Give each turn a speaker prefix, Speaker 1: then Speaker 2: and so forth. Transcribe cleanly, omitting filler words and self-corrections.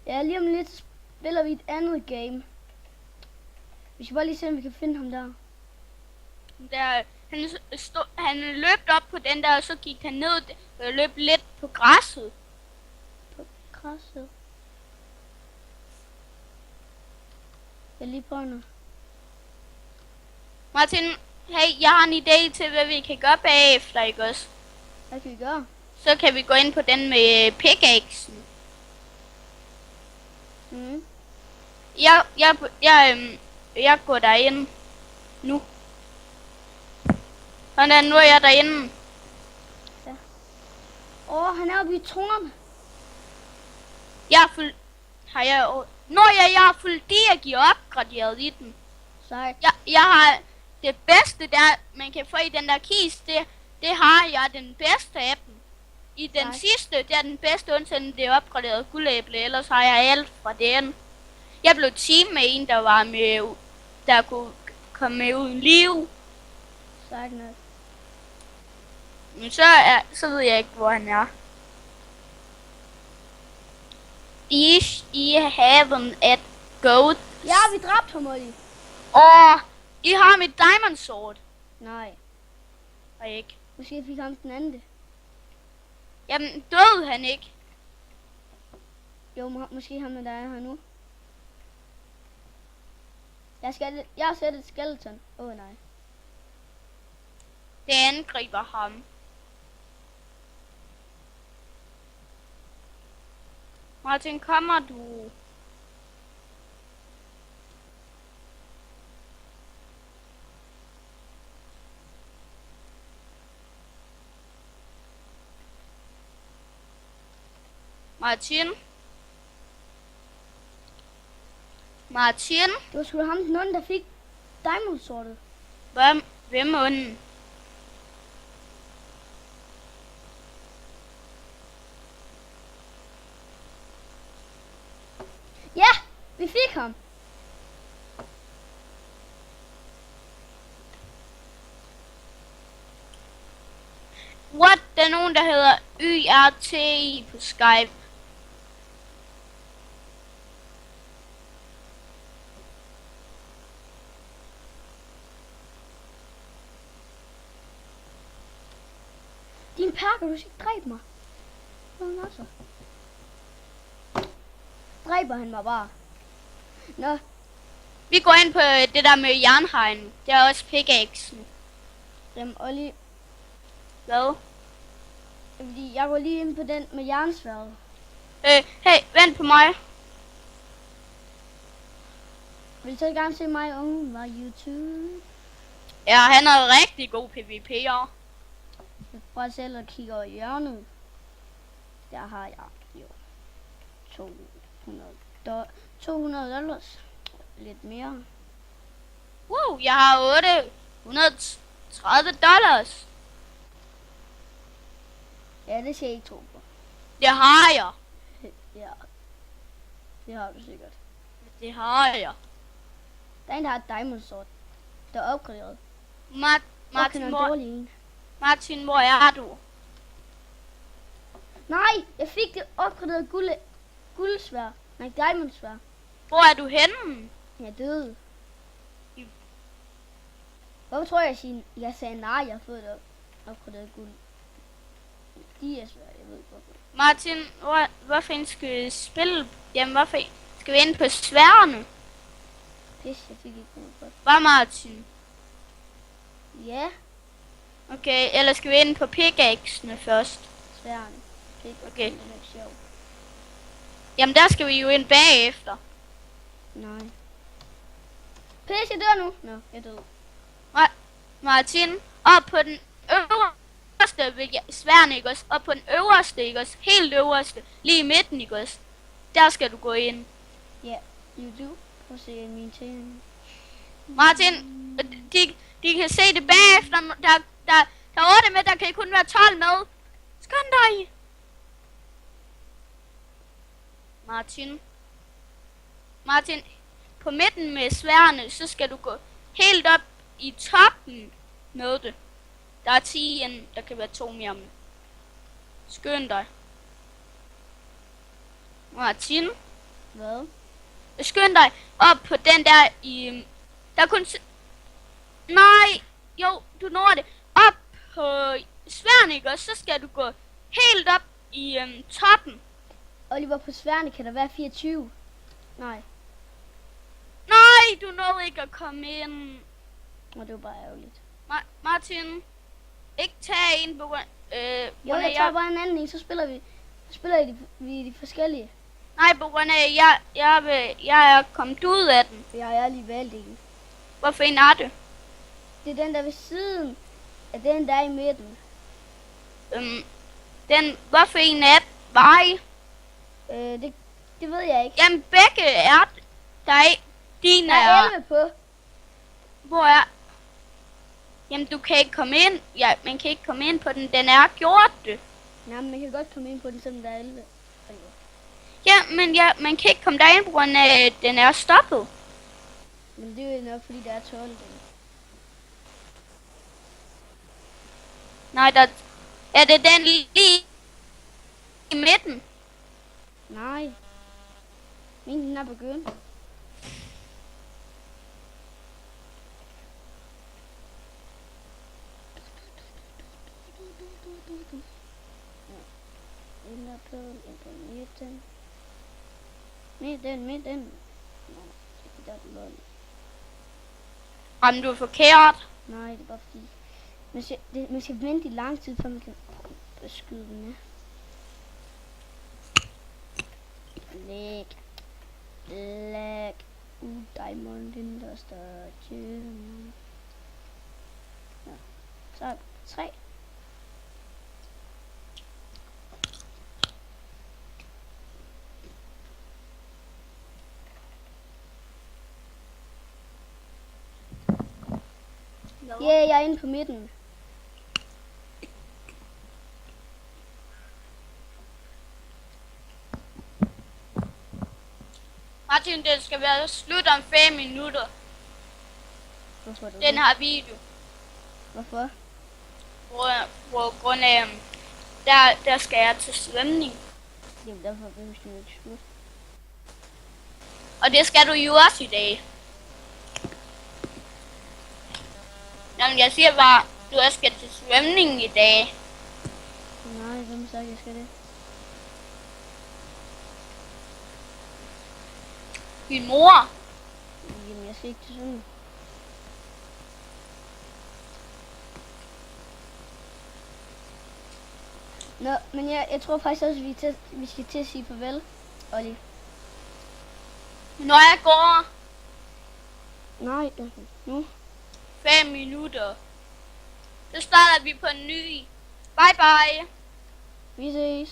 Speaker 1: Ja, lige om lidt spiller vi et andet game. Vi skal bare lige se, om vi kan finde ham der.
Speaker 2: Han løb op på den der, og så gik han ned og løb lidt på græsset.
Speaker 1: På græsset. Jeg lige prøver nu.
Speaker 2: Martin, hey, jeg har en idé til, hvad vi kan gøre bagefter, ikke også?
Speaker 1: Hvad kan vi gøre?
Speaker 2: Så kan vi gå ind på den med pickaxen.
Speaker 1: Mm.
Speaker 2: Jeg går derind nu. Sådan, nu er jeg derinde.
Speaker 1: Ja. Han er oppe i tårnet.
Speaker 2: Jeg har fuldt... jeg har fuldt de opgraderet i den.
Speaker 1: Sejt.
Speaker 2: Jeg har det bedste der, man kan få i den der kiste, det har jeg den bedste af dem. I den sidste, det er den bedste undtagen, det er opgraderet guldæble, ellers har jeg alt fra den. Jeg blev team med en, der var med, der kunne komme med uden liv.
Speaker 1: Sejt nok.
Speaker 2: Men så ved jeg ikke, hvor han er. Is I haven't at goat.
Speaker 1: Ja, vi dræbte ham, Olli.
Speaker 2: I har mit diamond sword.
Speaker 1: Nej.
Speaker 2: Og ikke.
Speaker 1: Måske fik ham den anden.
Speaker 2: Jamen, døde han ikke?
Speaker 1: Jo, måske ham, der er her nu. Jeg har set et skeleton. Nej.
Speaker 2: Det angriber ham. Martin, kommer du? Martin?
Speaker 1: Det var sgu ham den anden, der fik diamond sortet.
Speaker 2: Hvem ånden?
Speaker 1: Ja, vi fik ham.
Speaker 2: What? Der er nogen, der hedder YRTI på Skype.
Speaker 1: Din perker, du skal ikke dræbe mig. Også. Dræber han mig bare. Nå.
Speaker 2: Vi går ind på det der med jernhegn. Det er også pickaxen.
Speaker 1: Jamen, Olli.
Speaker 2: Hvad?
Speaker 1: Fordi jeg går lige ind på den med jernsværdet.
Speaker 2: Hey, vent på mig.
Speaker 1: Vil du så gerne se mig unge var YouTube?
Speaker 2: Ja, han er rigtig god PvP'er.
Speaker 1: Jeg prøver selv at kigge over hjørnet. Der har jeg jo 200 dollars. Lidt mere.
Speaker 2: Wow, jeg har 830 dollars.
Speaker 1: Ja, det skal jeg ikke tro på.
Speaker 2: Det har jeg.
Speaker 1: Ja, det har du sikkert.
Speaker 2: Det har jeg.
Speaker 1: Der er en, der har et diamond sword. Der er opgraderet.
Speaker 2: Martin, hvor er du?
Speaker 1: Nej, jeg fik det opgraderet guldsvær. Nej, diamondsvær.
Speaker 2: Hvor er du henne?
Speaker 1: Jeg døde. Hvorfor tror jeg sagde nej, jeg har fået det opgraderet guld. De er svært, jeg ved ikke hvorfor.
Speaker 2: Martin, hvorfor skal vi spille? Jamen, hvorfor skal vi ind på sværene?
Speaker 1: Pis, jeg fik ikke noget godt.
Speaker 2: Hvad, Martin?
Speaker 1: Ja.
Speaker 2: Okay, eller skal vi ind på pickaxene først?
Speaker 1: Sværene.
Speaker 2: Okay.
Speaker 1: Det er ikke sjovt.
Speaker 2: Jamen, der skal vi jo ind bagefter.
Speaker 1: Nej. Pis, jeg dør nu. Nå, jeg døde.
Speaker 2: Martin, op på den øverste sværne, ikke også? Og på den øverste, ikke også? Helt øverste, lige i midten, ikke også? Der skal du gå ind.
Speaker 1: Ja, YouTube. Prøv at se min ting.
Speaker 2: Martin, de kan se det bagefter. Der er 8 med, der kan kun være 12 med. Skøn dig. Martin, på midten med sværene, så skal du gå helt op i toppen med det. Der er 10 igen, der kan være 2 mere med. Skøn dig. Martin,
Speaker 1: Hvad?
Speaker 2: Skynd dig op på den der i... Der kun... Nej, jo, du når det. Op på Svernik, og så skal du gå helt op i toppen.
Speaker 1: Oliver, på Sværne kan der være 24. Nej.
Speaker 2: Nej, du nåede ikke at komme ind.
Speaker 1: Og det var bare ærgerligt.
Speaker 2: Martin, ikke tage en på grund...
Speaker 1: Jo, jeg tager bare en anden en, så spiller vi de forskellige.
Speaker 2: Nej, på grund af, jeg er kommet ud af den.
Speaker 1: For jeg er lige valgt en.
Speaker 2: Hvorfor en er det?
Speaker 1: Det er den der ved siden af den der i midten.
Speaker 2: Hvorfor en er vej?
Speaker 1: Det ved jeg ikke.
Speaker 2: Jamen, begge er der ikke. Din
Speaker 1: Der er 11 på.
Speaker 2: Hvor er... Jamen, du kan ikke komme ind. Ja, man kan ikke komme ind på den. Den er gjort det.
Speaker 1: Nej, men man kan godt komme ind på den, selvom der er 11.
Speaker 2: Ja, man kan ikke komme derind på grund af, at den er stoppet.
Speaker 1: Men det er jo nok, fordi der er 12. Den.
Speaker 2: Nej, der... Er det den lige i midten?
Speaker 1: Nej. Min den er begyndt. Den er på midten. Midten. Nå, der er den løgn.
Speaker 2: Jamen, du er forkert.
Speaker 1: Nej, det er bare fordi... Man skal vente i lang tid, før man kan beskyde den med. Læg. Diamond in the statue. Ja. Så 3. Ja, jeg er inde på midten.
Speaker 2: Martin, det skal være slut om 5 minutter.
Speaker 1: Hvorfor det?
Speaker 2: Den her video.
Speaker 1: Hvorfor?
Speaker 2: På grund af, der skal jeg til svømning.
Speaker 1: Jamen derfor behøver du ikke slut.
Speaker 2: Og det skal du jo også i dag. Jamen, jeg siger bare, du også skal til svømning i dag.
Speaker 1: Nej, hvem sagde jeg skal det?
Speaker 2: Din mor.
Speaker 1: Jamen, jeg skal ikke til svømning. Nå, men jeg tror faktisk også, at vi skal til at sige farvel, Olli.
Speaker 2: Når jeg går
Speaker 1: Nej, nu.
Speaker 2: 5 minutter, så starter vi på en ny. Bye bye.
Speaker 1: Vi ses.